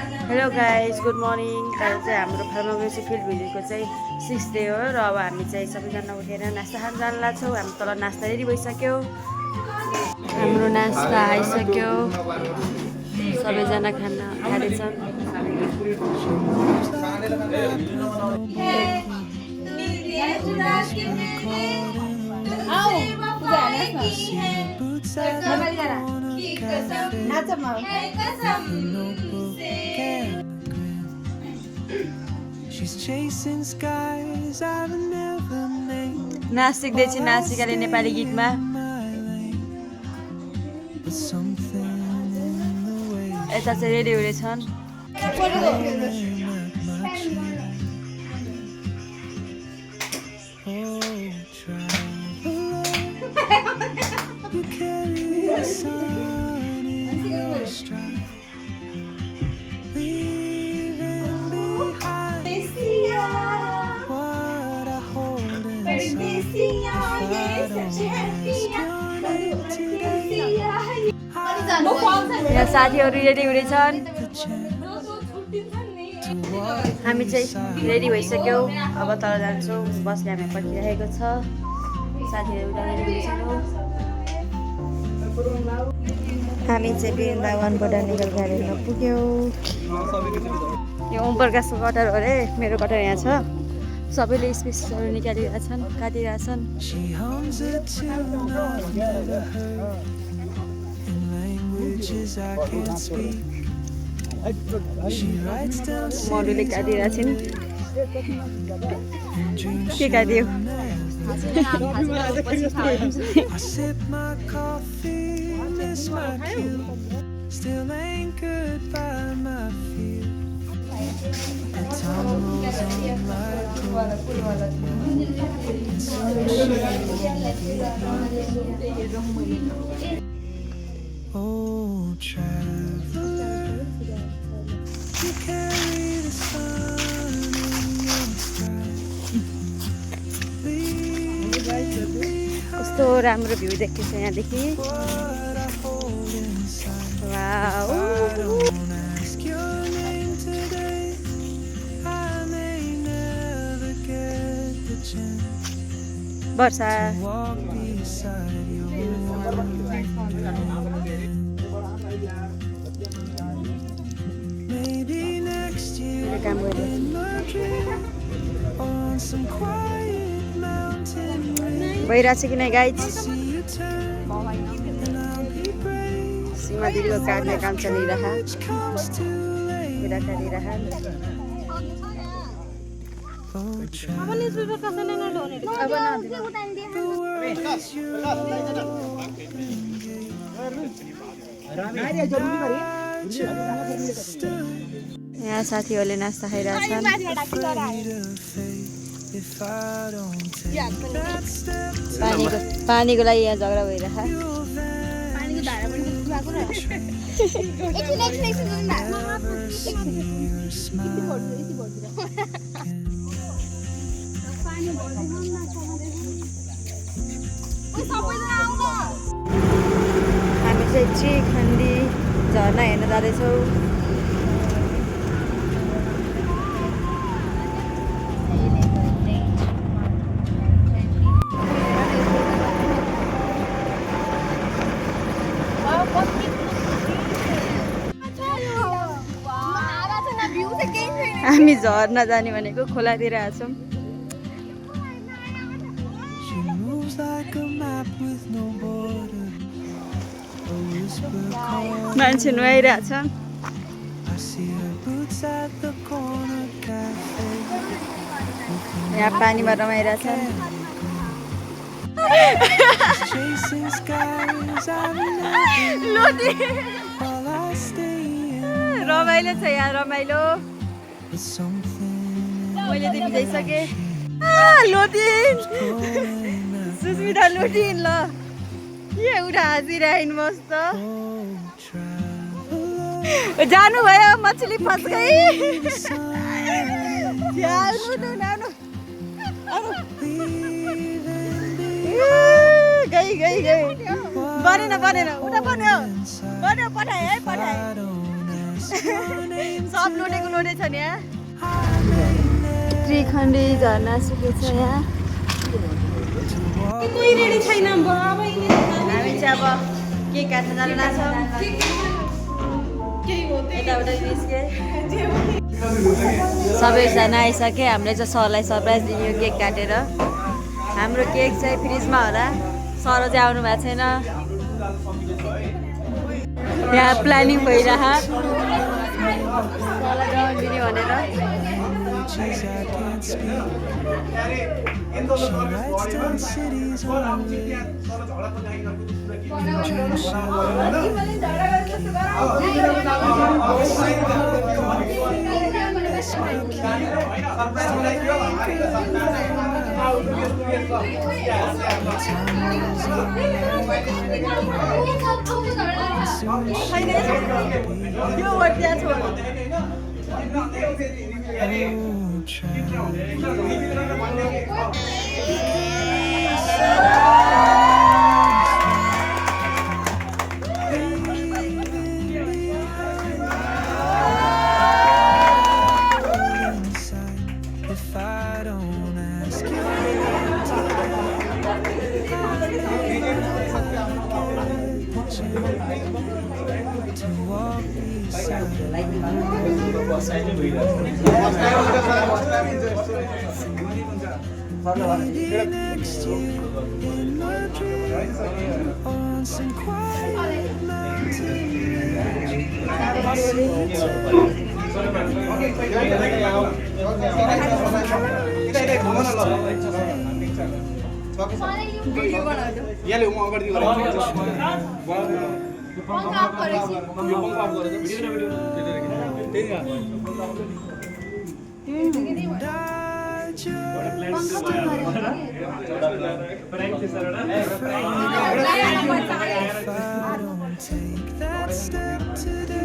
Hello guys good morning. आज चाहिँ हाम्रो फार्मागोसी फिल्ड भिजिटको चाहिँ 6th डे हो र अब हामी चाहिँ सबैजना उठेर नास्ता खान जान लाग्छौँ। हाम्रो तल नास्ता रेडी भइसक्यो, हाम्रो नास्ता आइसक्यो, सबैजना खाँदैछन्। नाच सिक्दैछु नाचिकाले नेपाली गीतमा। यता चाहिँ रेडी हुँदैछन्। यहाँ साथीहरू रेडी हुँदैछन्। हामी चाहिँ रेडी भइसक्यौँ, अब तल जान्छौँ। बसले हामी पर्खिरहेको छ। साथीहरू रेडी हुँदैछन्। हामी चाहिँ वृन्दावन बोटानिकल गार्डनमा पुग्यौँ। यो ओम प्रकाशको कटर हो अरे, मेरो कटर यहाँ छ। सबैले स्पेसहरू निकालिरहेछन्, काटिरहेछन्। मधुले काटिरहेछन्। के काट्यो? Oh, traveler, you carry the sun in your stride. कस्तो राम्रो भ्यू देख्दैछ यहाँदेखि। वाउ, वर्षा काम भइरहेछ कि नै गाइज? सीमा दिदीको काट्ने काम चलिरह। यहाँ साथीहरूले नास्ता खाइरहेछन्। पानीको लागि यहाँ झगडा भइरहेछ। हामी चाहिँ चिखण्डी झरना हेर्न जाँदैछौँ। हामी झर्ना जाने भनेको खोलातिर आछौँ। मान्छे नुहाइरहेछन्। यहाँ पानीमा रमाइरहेछन्। रमाइलो छ यहाँ, रमाइलो। मैले त भिजाइसकेँ। लोटिन सुस्मिता लोटिन ल के उठा हाँसिरहेन् मस्त। जानुभयो मछली फस गई। गई बनेन उता बन्यो पठाए है पठाए। सब लोटेको लोटे छ नि यहाँ त्रिखण्डी झरना सुकेको छ यहाँ कोही रेडी छैन हामी चाहिँ अब केक काट्न जान लाग्छौँ यताबाट निस्के सबैजना आइसके हामीले चाहिँ सरलाई सरप्राइज दियो केक काटेर हाम्रो केक चाहिँ फ्रिजमा होला सर चाहिँ आउनु भएको छैन यहाँ प्लानिङ भइरह सरलाई जवाब दिने भनेर यो वर्ड त्यहाँ छ If I don't ask you to walk beside me next to you in my dream on some quiet mountain. यसले म अगाडि Take that step today.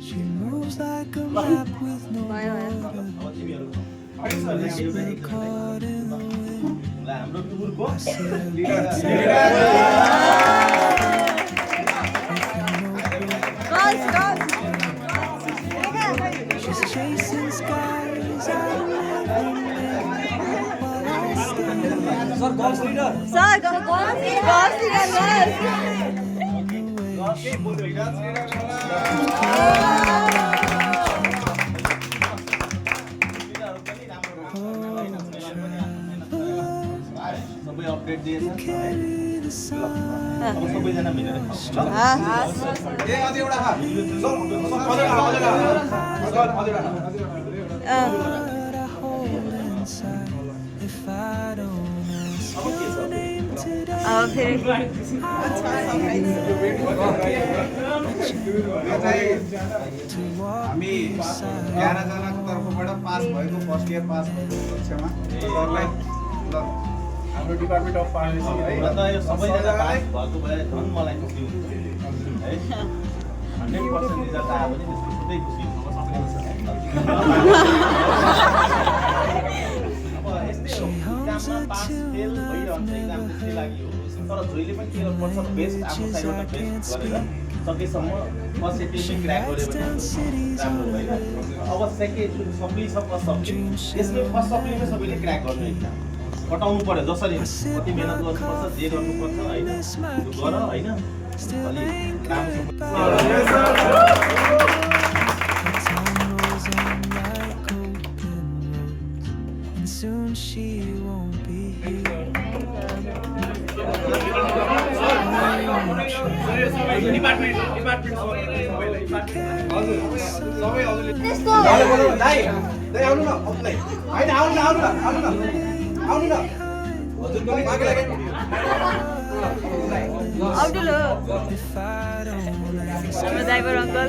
She moves like a map with no border. Unless we're caught in the wind. I said, she's chasing skies out while I stand. Sir गफ सबै update दिएछ Carry the sun. अब सबैजना मिलेर खाऊ ल ए अझ एउटा खा What I hold inside. If I don't ask your name today. अब फेरि To walk हामी 11 जनाको तर्फबाट पास भएको फर्स्ट इयर पास भएको पक्षमा सरलाई ल हाम्रो डिपार्टमेन्ट अफ फार्मेसी है र त यो सबैजना पास भएको भए झन् मलाई खुसी हुन्थ्यो है 100% रिजल्ट आयो भने त्यसको छुट्टै खुसी हुन्छ अब यस्तै हो इक्जाममा पास फेल भइरहन्छ इक्जाम त्यसकै लागि हो तर जहिले पनि के गर्नुपर्छ बेस्ट आफ्नो साइडबाट बेस्ट गरेर सकेसम्म फर्स्ट एटेम्पमै क्र्याक गर्यो भने राम्रो भइरहेको अब सेकेन्ड जुन सप्ली छ फर्स्ट सप्ली यसले फर्स्ट सप्लीमै सबैले क्र्याक गर्नु एकदम कटाउनु पर्यो जसरी कति मेहनत गर्नुपर्छ जे गर्नुपर्छ होइन त्यो गर होइन अलि And soon she won't be here. Abdul हो हाम्रो ड्राइभर अङ्कल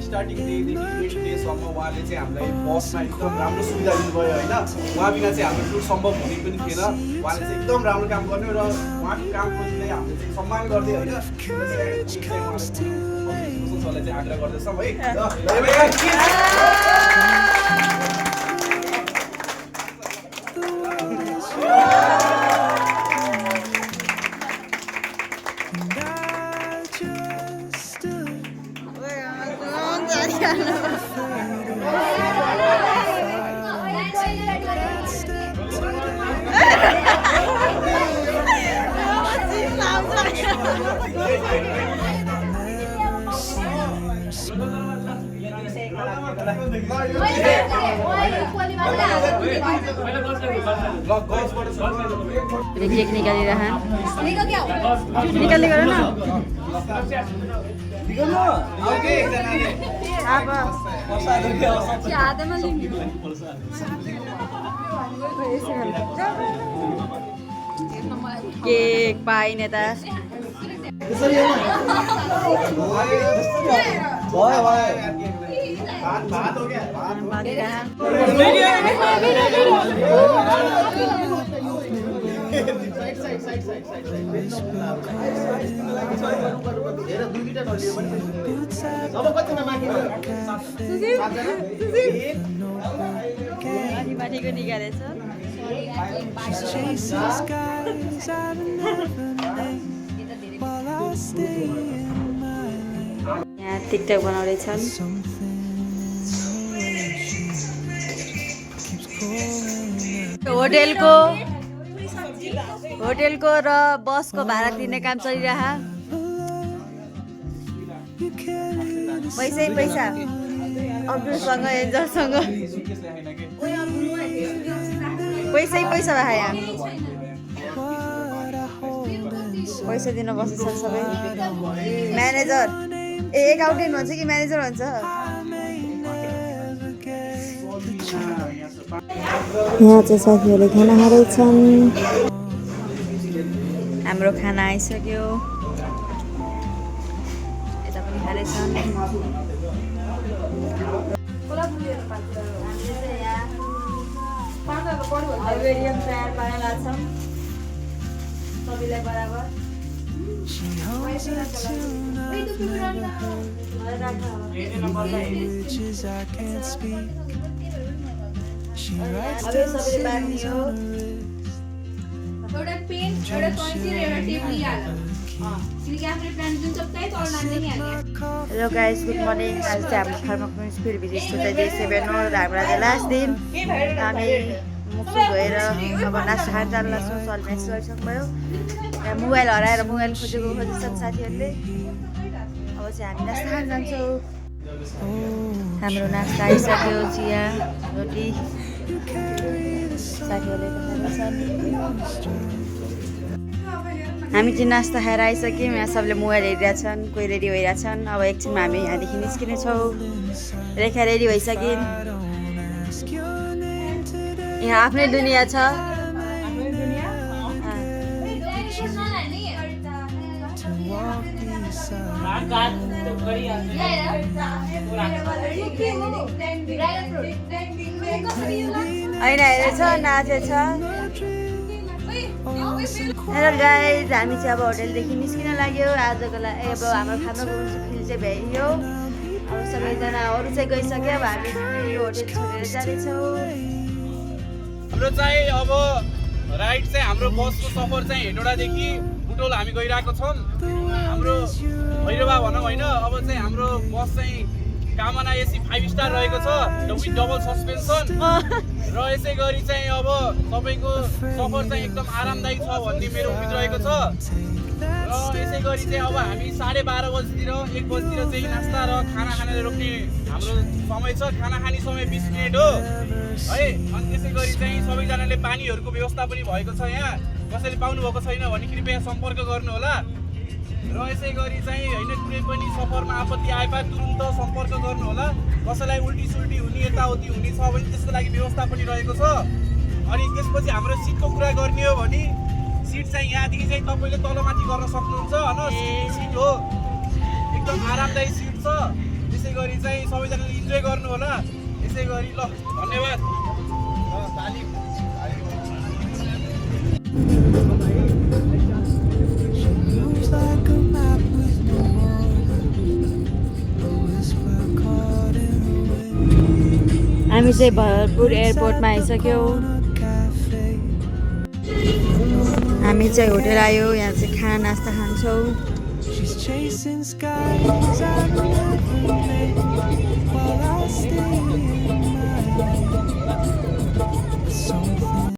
स्टार्टिङदेखि 20 डेसम्म उहाँले चाहिँ हामीलाई बसमा एकदम राम्रो सुविधा दिनुभयो होइन। उहाँ बिना चाहिँ हाम्रो टुर सम्भव हुने पनि थिएन। उहाँले चाहिँ एकदम राम्रो काम गर्नु र उहाँको कामप्रति नै हामीले चाहिँ सम्मान गर्दै होइन सरलाई चाहिँ आग्रह गर्दैछौँ है। केक निकालिरह निकाल्ने गर न केक पाइने त माथिको निकालेछ यहाँ टिकटक बनाउँदैछन् होटेलको र बसको भाडा तिर्ने काम चलिरह पैसै पैसा अब्दुलसँग एन्जलसँग पैसै पैसा भए यहाँ पैसा दिन बस्छन् सबै म्यानेजर एकाउन्टेन्ट भन्छ कि म्यानेजर भन्छ यहाँ चाहिँ साथीहरूले खाना खाँदैछन् हाम्रो खाना आइसक्यो यता पनि खाँदैछन् मिडियम तयार पारेर लाग्छौँ सबैलाई बराबर सबैले बाँध्ने हो एउटा पेन एउटा कैँची र एउटा टेप लिइहाल्नु किनकि आफ्नो प्लान जुन सबै तल नाच्दै नि हाल्ने हेलो गाइस गुड मर्निङ आज चाहिँ हाम्रो फार्माकोन्स फेरि भिजिट टुडे डे 7 हो र हाम्रो आज लास्ट दिन हामी मुक्सु गएर अब नास्ता खान जान लाग्छौँ सल्मेस गरिसक्नुभयो यहाँ मोबाइल हराएर मोबाइल खोजेछन् साथीहरूले अब चाहिँ हामी नास्ता खान जान्छौँ हाम्रो नास्ता आइसक्यो चिया रोटी साथीहरूले हामी चाहिँ नास्ता खाएर आइसक्यौँ यहाँ सबले मोबाइल हेरिरहेछन् कोही रेडी भइरहेछन् अब एकछिनमा हामी यहाँदेखि निस्किनेछौँ रेखा रेडी भइसकिन् यहाँ आफ्नै दुनियाँ छ होइन हेरेछ नाचेछ हेलो गाइज हामी चाहिँ अब होटेलदेखि निस्किन लाग्यो आजको लागि अब हाम्रो खानाको फिल चाहिँ भ्याइयो अब सबैजना अरू चाहिँ गइसक्यो अब हामी यो होटेल छोडेर जाँदैछौँ हाम्रो चाहिँ अब राइड चाहिँ हाम्रो बसको सफर चाहिँ हेटौडादेखि बुटोल हामी गइरहेको छौँ हाम्रो भैरवा भनौँ होइन अब चाहिँ हाम्रो बस चाहिँ कामना एसी 5 स्टार रहेको छ विथ डबल सस्पेन्सन र यसै गरी चाहिँ अब तपाईँको सफर चाहिँ एकदम आरामदायी छ भन्ने मेरो उम्मिद रहेको छ र यसै गरी चाहिँ अब हामी 12:30 बजीतिर 1 बजीतिर चाहिँ नास्ता र खाना खानेर रोक्ने हाम्रो समय छ। खाना खाने समय 20 मिनेट हो है। अनि त्यसै गरी चाहिँ सबैजनाले पानीहरूको व्यवस्था पनि भएको छ यहाँ। कसैले पाउनु भएको छैन भने कृपया सम्पर्क गर्नु होला। र यसै गरी चाहिँ होइन कुनै पनि सफरमा आपत्ति आएपा तुरुन्त सम्पर्क गर्नु होला। कसैलाई उल्टी सुल्टी हुने यताउति हुने छ भने त्यसको लागि व्यवस्था पनि रहेको छ। अनि त्यसपछि हाम्रो सिटको कुरा गर्ने हो भने सिट चाहिँ यहाँदेखि चाहिँ तपाईँले तलमाथि गर्न सक्नुहुन्छ होइन। सिट हो एकदम आरामदायी सिट छ। त्यसै गरी चाहिँ सबैजनाले इन्जोय गर्नु होला। यसै गरी ल धन्यवाद। Moves like a map with no border, a whisper caught in the wind. हामी चाहिँ भरतपुर एयरपोर्टमा आइसक्यौँ। On a cafe, हामी चाहिँ होटेल आयो। यहाँ चाहिँ खाना नास्ता खान्छौँ। she's chasing skies I never made while I stay in my lane.